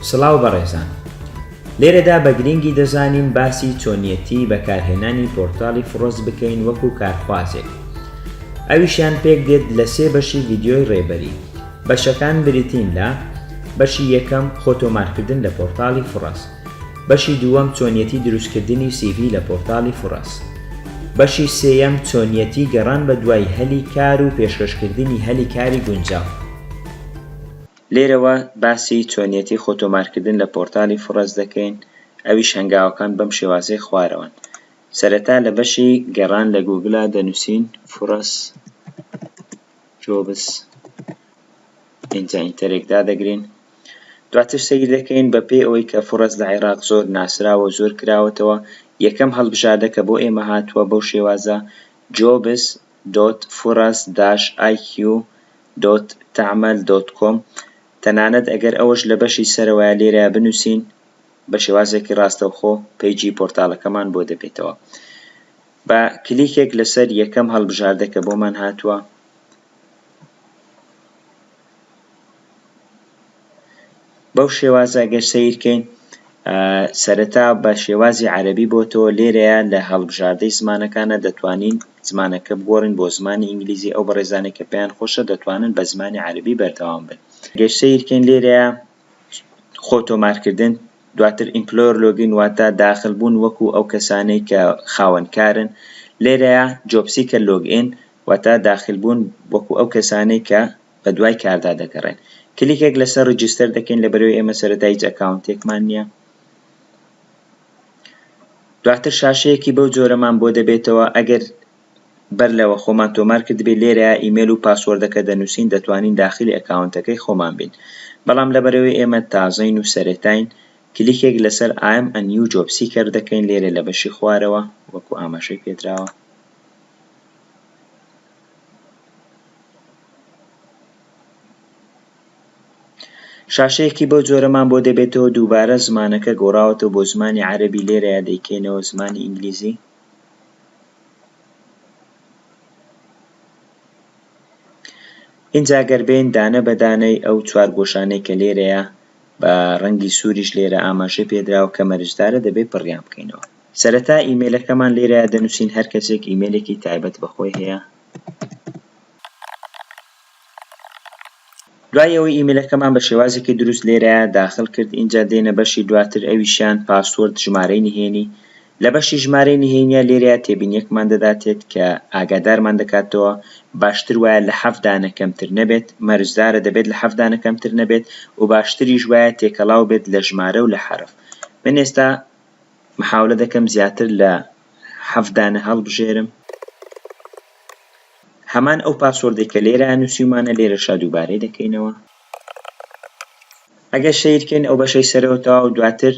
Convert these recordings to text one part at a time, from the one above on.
سڵاو بەڕێزان، لێرەدا بە گرنگی دەزانین باسی چۆنیەتی بەکارهێنانی پۆرتاڵی فرۆست بکەین وەکو کارخوازێک. ئەویشیان پێک دێت لە 3 بەشی ڤیدیۆی ڕێبەری. بەشەکان بریتین لە بەشی یەکەم خۆتۆمارکردن لە پۆرتاڵی فرۆست، بەشی دووەم چۆنیەتی دروستکردنی CV لە پۆرتاڵی فرۆست، بەشی سێیەم چۆنیەتی گەڕان بە دوای هەلی کار و پێشکەشکردنی هەلی کاری گونجاو. لێرەوە باسی چۆنیەتی خۆتۆمارکردن لە پۆرتاڵی فرۆست دەکەین، ئەویش هەنگاوەکان بەم شێوازەی خوارەوەن. سەرەتا لە بەشی گەڕان لە گوگڵا دەنووسین فرۆست جۆبس، اینجا ئینتەرێکدا دەگرین. دواتر سەیر دەکەین بە پێی ئەوەی کە فرۆست لە عێراق زۆر ناسراوە و زۆر کراوەتەوە. یەکەم هەڵبژاردە کە بۆ ئێمە هاتووە بەو شێوازە jobs.furas-iq.ta'mal.com. تەنانەت ئەگەر ئەوەش لە بەشی سەرەوەیە لێرە بنووسین بە شێوازێکی ڕاستەوخۆ پەیجی پۆرتاڵەکەمان بۆ دەبێتەوە. بە کلیکێک لەسەر یەکەم هەڵبژاردە کە بۆمان هاتووە بەو شێوازە ئەگەر سەیرکەین سەرەتا بە شێوازی عەرەبی بۆتەوە. لێرەیە لە هەڵبژاردەی زمانەکانە دەتوانین زمانەکە بگۆڕین بۆ زمانی ئینگلیزی. ئەو بەڕێزانێک کە پێیان خۆشە دەتوانن بە زمانی عەرەبی بەردەوام بن. ئەگەر سەیرکەین لێرەیە خۆتۆمارکردن، دواتر ئیمپلۆیر لۆگین واتە داخلبوون وەکو ئەو کەسانەی کە خاوەنکارن. لێرەیە جۆبسیکە لۆگئین واتە داخلبوون وەکو ئەو کەسانەی کە بە دوای کاردا دەگەڕێن. کلیکێک لەسەر ڕیجیستەر دەکەین لەبەرەوەی ئێمە سەرەتا هیچ ئەکاونتێکمان نییە. دواتر شاشەیەکی بەو جۆرەمان بۆ دەبێتەوە. ئەگەر بەر لەوە خۆمان تۆمار کردبێت لێرەیە ئیمێل و پاسوەردەکە دەنووسین، دەتوانین داخلی ئەکاونتەکەی خۆمان بین. بەڵام لەبەرەوەی ئێمە تازەین و سەرەتاین، کلیکێک لەسەر I am a new job seeker دەکەین لێرە لە بەشی خوارەوە وەکو ئاماژەی پێدراوە. شاشەیەکی بەو جۆرەمان بۆ دەبێتەوە. دووبارە زمانەکە گۆڕاوەتەوە بۆ زمانی عەرەبی، لێرەیە دەیکەینەوە زمانی ئینگلیزی. اینجا گەربێن دانە بە دانەی ئەو 4 گۆشانەی کە لێرەیە بە ڕەنگی سووریش لێرە ئاماژەی پێدراوە کە مەرجدارە دەبێت پڕیان بکەینەوە. سەرەتا ئیمێلەکەمان لێرەیە دەنووسین، هەر کەسێک ئیمێلێکی تایبەت بەخۆی هەیە. دوای ئەوەی ئیمێلەکەمان بە شێوازێکی دروست لێرەیە داخل کرد، اینجا دێنە بەشی دواتر ئەویشیان پاسوەرد ژمارەی نهێنی. لە بەشی ژمارەی نهێنیە لێرەیە تێبینیەکمان دەداتێت کە ئاگادارمان دەکاتەوە باشتر وایە لە 7 دانە کەمتر نەبێت، مەرجدارە دەبێت لە 7 دانە کەمتر نەبێت و باشتریش وایە تێکەڵاو بێت لە ژمارە و لە حرف. من ئێستا محاولە دەکەم زیاتر لە 7 دانە هەڵبژێرم. هەمان ئەو پاسوەردێک کە لێرە نووسیمانە لێرەشا دووبارەی دەکەینەوە. ئەگەر سەیرکەین ئەو بەشەی سەرەوەتەوە و دواتر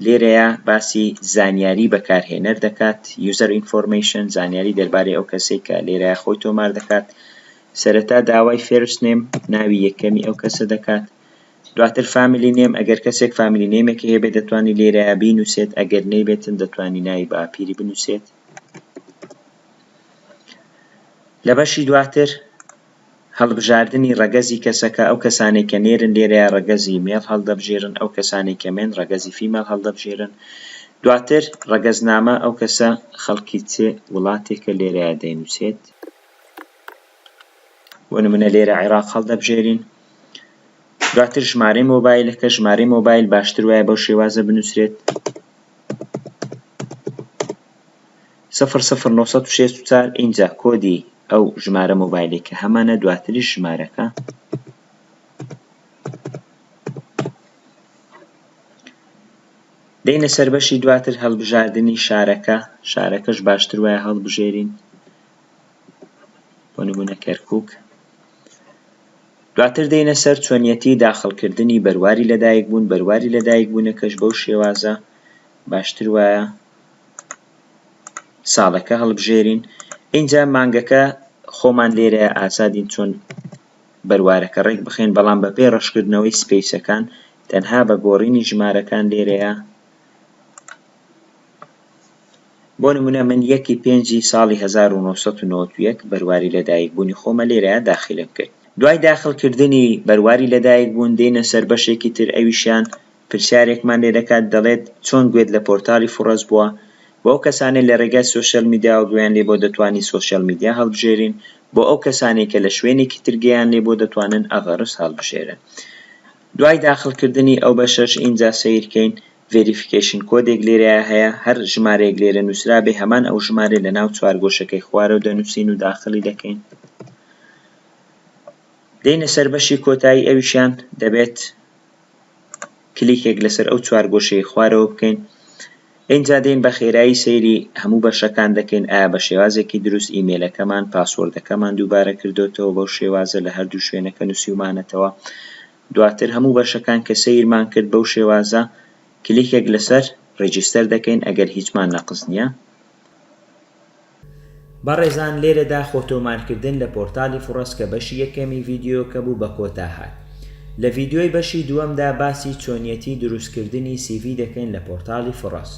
لێرەیە باسی زانیاری بەکارهێنەر دەکات، user information، زانیاری دەربارەی ئەو کەسێک کە لێرەیە خۆی تۆمار دەکات. سەرەتا داوای first name، ناوی یەکەمی ئەو کەسە دەکات. دواتر family name، ئەگەر کەسێک family name-ێکی هەبێت دەتوانی لێرەیە بینووسێت، ئەگەر نەیبێتن دەتوانی ناوی بە ئاپیری بنووسێت. لە بەشی دواتر هەڵبژاردننی ڕەگەزی کەسەکە، ئەو کەسانێک کە نێرن لێرەیە ڕەگەزی مێڵ هەڵدەبژێرن، ئەو کەسانێک کە مێن ڕەگەزی فیمێڵ هەڵدەبژێرن. دواتر ڕەگەزنامە، ئەو کەسە خەڵکی چێ وڵاتێکە لێرەیە دەینووسێت. بۆ نمونە لێرە عێراق هەڵدەبژێرین. دواتر ژمارەی مۆبایلەکە، ژمارەی مۆبایل باشتر وایە بەو شێوازە بنووسرێت 00964. اینجا کۆدی ئەو ژمارە مۆبایلێکە هەمانە، دواتریش ژمارەکە. دێنە سەر بەشی دواتر هەڵبژاردننی شارەکە، شارەکەش باشتر وایە هەڵبژێرین، بۆ نمونە کەرکووک. دواتر دێنە سەر چۆنیەتی داخلکردنی بەرواری لەدایکبوون، بەرواری لەدایکبوونەکەش بەو شێوازە باشتر وایە ساڵەکە هەڵبژێرین. اینجا مانگەکە خۆمان لێرەیە ئازادین چۆن بەروارەکە ڕێک بخەین، بەڵام بەپێ ڕەشکردنەوەی سپەیسەکان تەنها بە گۆڕینی ژمارەکان لێرەیە. بۆ نمونە من 1/5 ساڵی 1991 بەرواری لەدایکبوونی خۆمە لێرەیە داخلم کرد. دوای داخلکردنی بەرواری لەدایکبوون دێنە سەر بەشێکی تر، ئەویشیان پرسیارێکمان لێ دەکات دەڵێت چۆن گوێت لە پۆرتاڵی فڕۆس بووە. بۆ ئەو کەسانەی لە ڕێگای سۆشیال میدیا و گوێیان لێ بۆ دەتوانی سۆشیال میدیا هەڵبژێرین، بۆ ئەو کەسانێک کە لە شوێنێکی تر گەیان لێ بۆ دەتوانن ئەڤەرس هەڵبژێرن. دوای داخڵکردنی ئەو بەشەش ئینجا سەیرکەین ڤێریفیکیشن کۆدێک لێرەیە هەیە، هەر ژمارەیەک لێرە نووسرابێ هەمان ئەو ژمارە لە ناو چوارگۆشەکەی خوارەوە دەنووسین و داخلی دەکەین. دێنە سەر بەشی کۆتایی، ئەویشیان دەبێت کلیکێک لەسەر ئەو چوارگۆشەی خوارەوە بکەین. اینجا دێن بە خێرایی سەیری هەموو بەشەکان دەکەین، ئایا بە شێوازێکی دروست ئیمێلەکەمان پاسوۆردەکەمان دووبارە کردوتەوە بەو شێوازە لە هەردوو شوێنەکە نووسیومانەتەوە. دواتر هەموو بەشەکان کە سەیرمان کرد بەو شێوازە کلیکێک لەسەر ڕیجیستەر دەکەین ئەگەر هیچمان نەقص نییە. بەڕێزان لێرەدا خۆتۆمارکردن لە پۆرتاڵی فڕۆس کە بەشی یەکەمی ڤیدیۆکە بوو بە کۆتا هات. لە ڤیدیۆی بەشی دووەمدا باسی چۆنیەتی دروستکردنی CV دەکەین لە پۆرتاڵی فڕۆس.